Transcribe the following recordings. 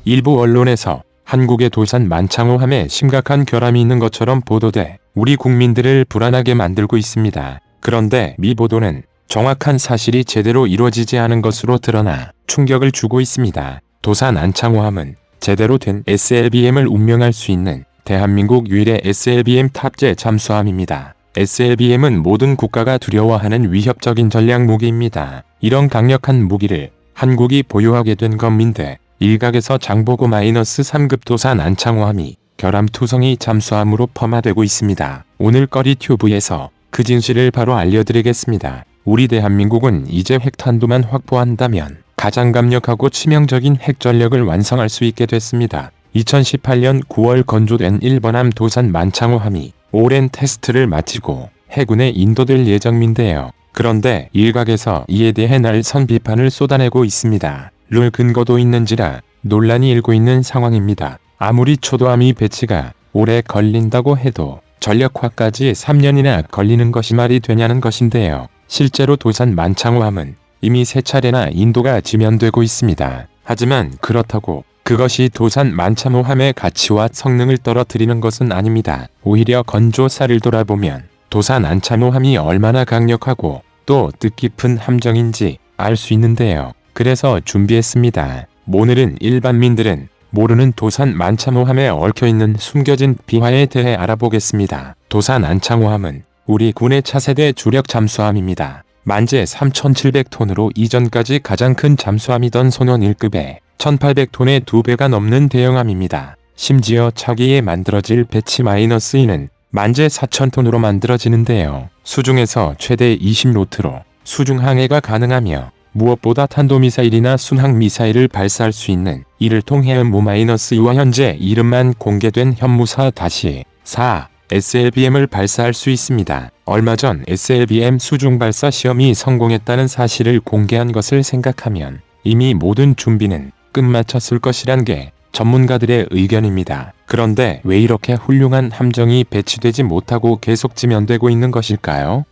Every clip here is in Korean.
일부 언론에서 한국의 도산 만창호함에 심각한 결함이 있는 것처럼 보도돼 우리 국민들을 불안하게 만들고 있습니다. 그런데 미 보도는 정확한 사실이 제대로 이루어지지 않은 것으로 드러나 충격을 주고 있습니다. 도산 안창호함은 제대로 된 SLBM을 운명할 수 있는 대한민국 유일의 SLBM 탑재 잠수함입니다. SLBM은 모든 국가가 두려워하는 위협적인 전략 무기입니다. 이런 강력한 무기를 한국이 보유하게 된 건민대 일각에서 장보고 -3급 도산 안창호함이 결함투성이 잠수함으로 폄하되고 있습니다. 오늘 꺼리 튜브에서 그 진실을 바로 알려드리겠습니다. 우리 대한민국은 이제 핵탄두만 확보한다면 가장 강력하고 치명적인 핵전력을 완성할 수 있게 됐습니다. 2018년 9월 건조된 일본함 도산 만창호함이 오랜 테스트를 마치고 해군에 인도될 예정인데요. 그런데 일각에서 이에 대해 날선 비판을 쏟아내고 있습니다. 룰 근거도 있는지라 논란이 일고 있는 상황입니다. 아무리 초도함이 배치가 오래 걸린다고 해도 전력화까지 3년이나 걸리는 것이 말이 되냐는 것인데요. 실제로 도산 만창호함은 이미 3차례나 인도가 지면되고 있습니다. 하지만 그렇다고 그것이 도산 만창호함의 가치와 성능을 떨어뜨리는 것은 아닙니다. 오히려 건조사를 돌아보면 도산 안창호함이 얼마나 강력하고 또 뜻깊은 함정인지 알 수 있는데요. 그래서 준비했습니다. 오늘은 일반민들은 모르는 도산 만창호함에 얽혀있는 숨겨진 비화에 대해 알아보겠습니다. 도산 안창호함은 우리 군의 차세대 주력 잠수함입니다. 만재 3,700톤으로 이전까지 가장 큰 잠수함이던 소년 1급에 1,800톤의 2배가 넘는 대형함입니다. 심지어 차기에 만들어질 배치 -2는 만재 4,000톤으로 만들어지는데요. 수중에서 최대 20노트로 수중 항해가 가능하며 무엇보다 탄도미사일이나 순항미사일을 발사할 수 있는 이를 통해 무 -2와 현재 이름만 공개된 현무사-4 SLBM을 발사할 수 있습니다. 얼마 전 SLBM 수중 발사 시험이 성공했다는 사실을 공개한 것을 생각하면 이미 모든 준비는 끝마쳤을 것이란 게 전문가들의 의견입니다. 그런데 왜 이렇게 훌륭한 함정이 배치되지 못하고 계속 지면되고 있는 것일까요?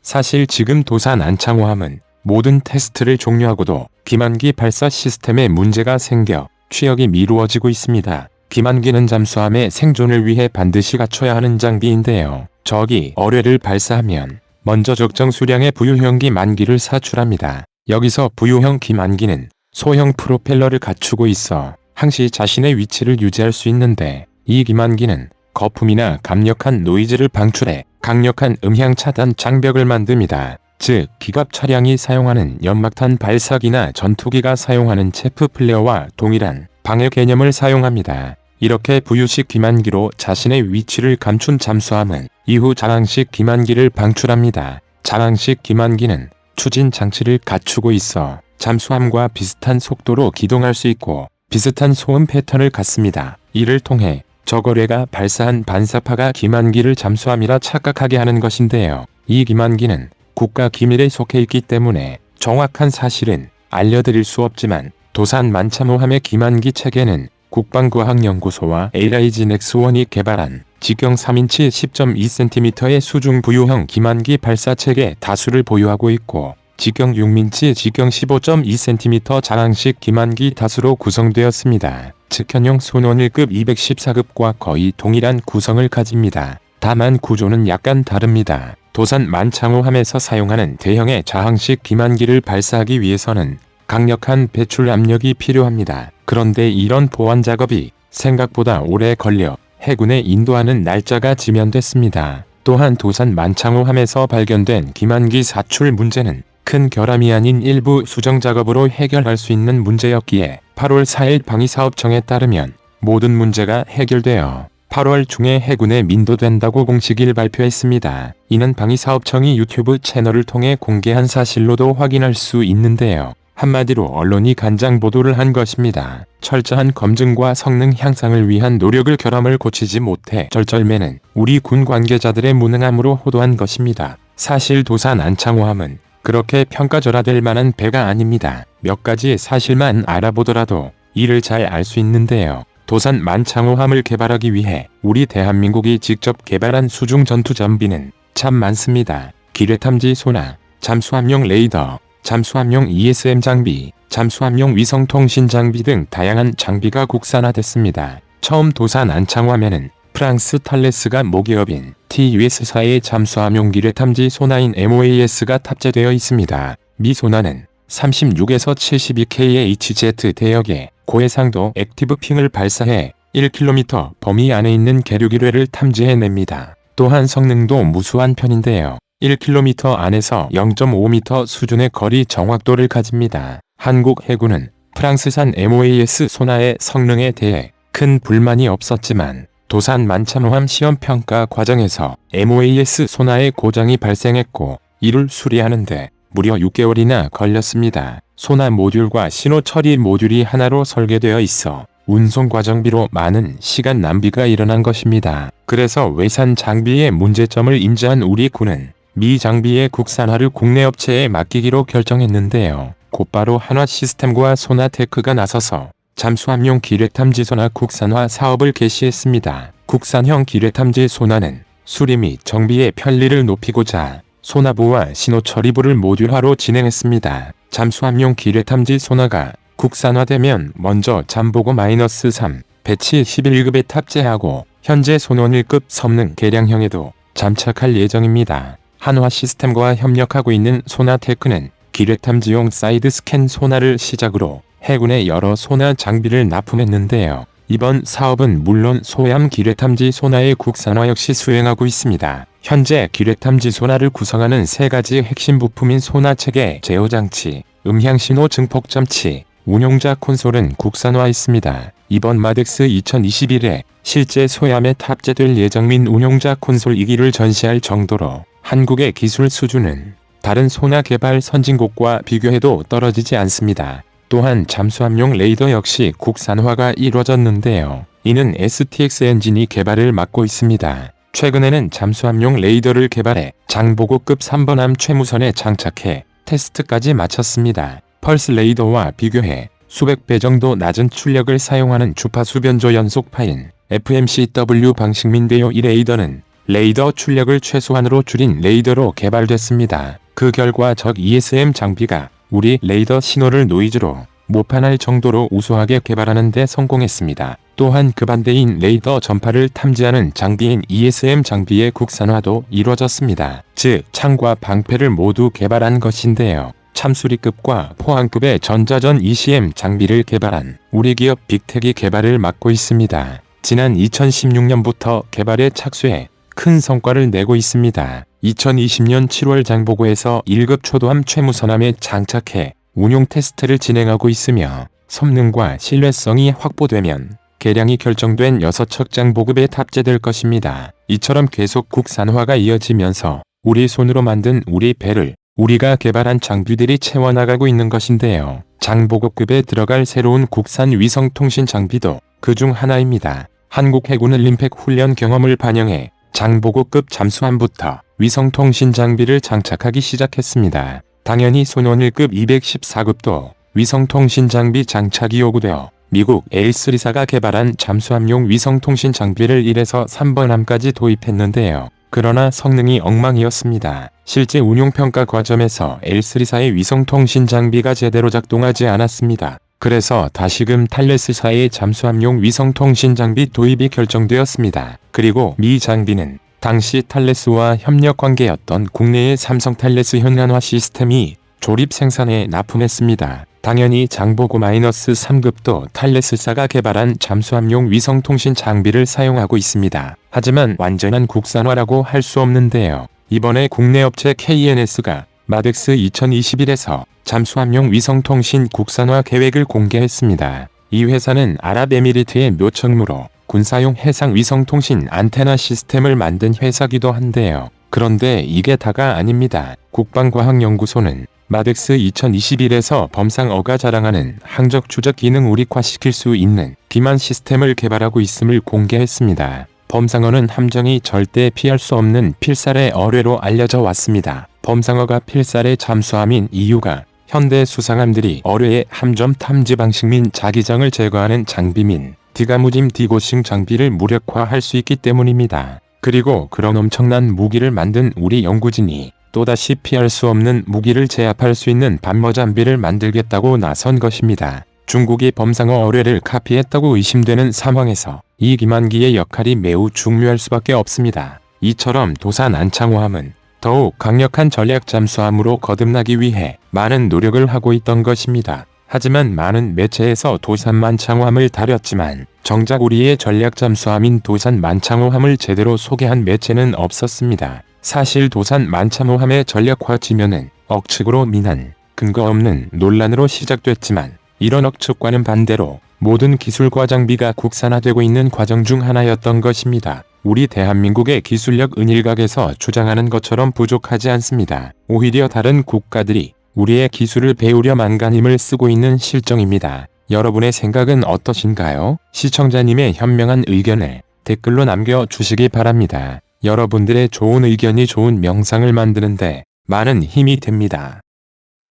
사실 지금 도산 안창호함은 모든 테스트를 종료하고도 기만기 발사 시스템에 문제가 생겨 취역이 미루어지고 있습니다. 기만기는 잠수함의 생존을 위해 반드시 갖춰야 하는 장비인데요. 적이 어뢰를 발사하면 먼저 적정 수량의 부유형 기만기를 사출합니다. 여기서 부유형 기만기는 소형 프로펠러를 갖추고 있어 항시 자신의 위치를 유지할 수 있는데 이 기만기는 거품이나 강력한 노이즈를 방출해 강력한 음향 차단 장벽을 만듭니다. 즉 기갑 차량이 사용하는 연막탄 발사기나 전투기가 사용하는 체프 플레어와 동일한 방해 개념을 사용합니다. 이렇게 부유식 기만기로 자신의 위치를 감춘 잠수함은 이후 장항식 기만기를 방출합니다. 장항식 기만기는 추진 장치를 갖추고 있어 잠수함과 비슷한 속도로 기동할 수 있고 비슷한 소음 패턴을 갖습니다. 이를 통해 적어뢰가 발사한 반사파가 기만기를 잠수함이라 착각하게 하는 것인데요. 이 기만기는 국가 기밀에 속해 있기 때문에 정확한 사실은 알려드릴 수 없지만 도산 만창호함의 기만기 체계는 국방과학연구소와 LIG 넥스원이 개발한 직경 3인치 10.2cm의 수중 부유형 기만기 발사 체계 다수를 보유하고 있고 직경 6인치 직경 15.2cm 장항식 기만기 다수로 구성되었습니다. 측현형 소년 1급 214급과 거의 동일한 구성을 가집니다. 다만 구조는 약간 다릅니다. 도산 만창호함에서 사용하는 대형의 자항식 기만기를 발사하기 위해서는 강력한 배출 압력이 필요합니다. 그런데 이런 보완 작업이 생각보다 오래 걸려 해군에 인도하는 날짜가 지연됐습니다. 또한 도산 만창호함에서 발견된 기만기 사출 문제는 큰 결함이 아닌 일부 수정 작업으로 해결할 수 있는 문제였기에 8월 4일 방위사업청에 따르면 모든 문제가 해결되어 8월 중에 해군에 민도된다고 공식일 발표했습니다. 이는 방위사업청이 유튜브 채널을 통해 공개한 사실로도 확인할 수 있는데요. 한마디로 언론이 간장 보도를 한 것입니다. 철저한 검증과 성능 향상을 위한 노력을 결함을 고치지 못해 절절매는 우리 군 관계자들의 무능함으로 호도한 것입니다. 사실 도산 안창호함은 그렇게 평가절하될 만한 배가 아닙니다. 몇 가지 사실만 알아보더라도 이를 잘 알 수 있는데요. 도산 만창호함을 개발하기 위해 우리 대한민국이 직접 개발한 수중 전투 장비는 참 많습니다. 기뢰 탐지 소나 잠수함용 레이더, 잠수함용 ESM 장비, 잠수함용 위성통신 장비 등 다양한 장비가 국산화됐습니다. 처음 도산 안창호함에는 프랑스 탈레스가 모기업인 TUS사의 잠수함용 기뢰 탐지 소나인 MOAS가 탑재되어 있습니다. 미 소나는 36에서 72k의 HZ 대역의 고해상도 액티브 핑을 발사해 1km 범위 안에 있는 계류 기뢰를 탐지해냅니다. 또한 성능도 무수한 편인데요. 1km 안에서 0.5m 수준의 거리 정확도를 가집니다. 한국 해군은 프랑스산 MOAS 소나의 성능에 대해 큰 불만이 없었지만 도산 만창호함 시험평가 과정에서 MOAS 소나의 고장이 발생했고 이를 수리하는데 무려 6개월이나 걸렸습니다. 소나 모듈과 신호 처리 모듈이 하나로 설계되어 있어 운송 과정비로 많은 시간 낭비가 일어난 것입니다. 그래서 외산 장비의 문제점을 인지한 우리 군은 미 장비의 국산화를 국내 업체에 맡기기로 결정했는데요. 곧바로 한화시스템과 소나테크가 나서서 잠수함용 기뢰 탐지 소나 국산화 사업을 개시했습니다. 국산형 기뢰 탐지 소나는 수리 및 정비의 편리를 높이고자 소나부와 신호처리부를 모듈화로 진행했습니다. 잠수함용 기뢰 탐지 소나가 국산화되면 먼저 잠보고 -3 배치 11급에 탑재하고 현재 손원 1급 성능 개량형에도 장착할 예정입니다. 한화시스템과 협력하고 있는 소나테크는 기뢰 탐지용 사이드 스캔 소나를 시작으로 해군의 여러 소나 장비를 납품했는데요. 이번 사업은 물론 소형 기뢰 탐지 소나의 국산화 역시 수행하고 있습니다. 현재 기뢰 탐지 소나를 구성하는 세 가지 핵심 부품인 소나 체계, 제어 장치, 음향 신호 증폭 장치, 운용자 콘솔은 국산화했습니다. 이번 마덱스 2021에 실제 소함에 탑재될 예정인 운용자 콘솔 2기를 전시할 정도로 한국의 기술 수준은 다른 소나 개발 선진국과 비교해도 떨어지지 않습니다. 또한 잠수함용 레이더 역시 국산화가 이루어졌는데요. 이는 STX 엔진이 개발을 맡고 있습니다. 최근에는 잠수함용 레이더를 개발해 장보고급 3번함 최무선에 장착해 테스트까지 마쳤습니다. 펄스 레이더와 비교해 수백 배 정도 낮은 출력을 사용하는 주파수 변조 연속파인 FMCW 방식인데요. 이 레이더는 레이더 출력을 최소한으로 줄인 레이더로 개발됐습니다. 그 결과 적 ESM 장비가 우리 레이더 신호를 노이즈로 모판할 정도로 우수하게 개발하는 데 성공했습니다. 또한 그 반대인 레이더 전파를 탐지하는 장비인 ESM 장비의 국산화도 이루어졌습니다. 즉 창과 방패를 모두 개발한 것인데요. 참수리급과 포항급의 전자전 ECM 장비를 개발한 우리 기업 빅텍이 개발을 맡고 있습니다. 지난 2016년부터 개발에 착수해 큰 성과를 내고 있습니다. 2020년 7월 장보고에서 1급 초도함 최무선함에 장착해 운용 테스트를 진행하고 있으며 성능과 신뢰성이 확보되면 개량이 결정된 6척 장보급에 탑재될 것입니다. 이처럼 계속 국산화가 이어지면서 우리 손으로 만든 우리 배를 우리가 개발한 장비들이 채워나가고 있는 것인데요. 장보급급에 들어갈 새로운 국산 위성통신 장비도 그중 하나입니다. 한국 해군은 림팩 훈련 경험을 반영해 장보고급 잠수함부터 위성통신 장비를 장착하기 시작했습니다. 당연히 손원 1급 214급도 위성통신 장비 장착이 요구되어 미국 A3사가 개발한 잠수함용 위성통신 장비를 1에서 3번함까지 도입했는데요. 그러나 성능이 엉망이었습니다. 실제 운용평가 과정에서 L3사의 위성통신 장비가 제대로 작동하지 않았습니다. 그래서 다시금 탈레스사의 잠수함용 위성통신 장비 도입이 결정되었습니다. 그리고 미 장비는 당시 탈레스와 협력관계였던 국내의 삼성 탈레스 현안화 시스템이 조립 생산에 납품했습니다. 당연히 장보고 -3급도 탈레스사가 개발한 잠수함용 위성통신 장비를 사용하고 있습니다. 하지만 완전한 국산화라고 할 수 없는데요. 이번에 국내 업체 KNS가 마덱스 2021에서 잠수함용 위성통신 국산화 계획을 공개했습니다. 이 회사는 아랍에미리트의 묘청무로 군사용 해상 위성통신 안테나 시스템을 만든 회사기도 한데요. 그런데 이게 다가 아닙니다. 국방과학연구소는 마덱스 2021에서 범상어가 자랑하는 항적 추적 기능 우릭화시킬 수 있는 기만 시스템을 개발하고 있음을 공개했습니다. 범상어는 함정이 절대 피할 수 없는 필살의 어뢰로 알려져 왔습니다. 범상어가 필살의 잠수함인 이유가 현대 수상함들이 어뢰의 함정 탐지 방식 및 자기장을 제거하는 장비 및 디가무짐 디고싱 장비를 무력화할 수 있기 때문입니다. 그리고 그런 엄청난 무기를 만든 우리 연구진이 또다시 피할 수 없는 무기를 제압할 수 있는 반머장비를 만들겠다고 나선 것입니다. 중국이 범상어 어뢰를 카피했다고 의심되는 상황에서 이 김한기의 역할이 매우 중요할 수밖에 없습니다. 이처럼 도산 안창호함은 더욱 강력한 전략 잠수함으로 거듭나기 위해 많은 노력을 하고 있던 것입니다. 하지만 많은 매체에서 도산 만창호함을 다뤘지만 정작 우리의 전략 잠수함인 도산 만창호함을 제대로 소개한 매체는 없었습니다. 사실 도산 만창호함의 전략화 지면은 억측으로 민한 근거 없는 논란으로 시작됐지만 이런 억측과는 반대로 모든 기술과 장비가 국산화되고 있는 과정 중 하나였던 것입니다. 우리 대한민국의 기술력 은일각에서 주장하는 것처럼 부족하지 않습니다. 오히려 다른 국가들이 우리의 기술을 배우려 만간 힘을 쓰고 있는 실정입니다. 여러분의 생각은 어떠신가요? 시청자님의 현명한 의견을 댓글로 남겨주시기 바랍니다. 여러분들의 좋은 의견이 좋은 영상을 만드는데 많은 힘이 됩니다.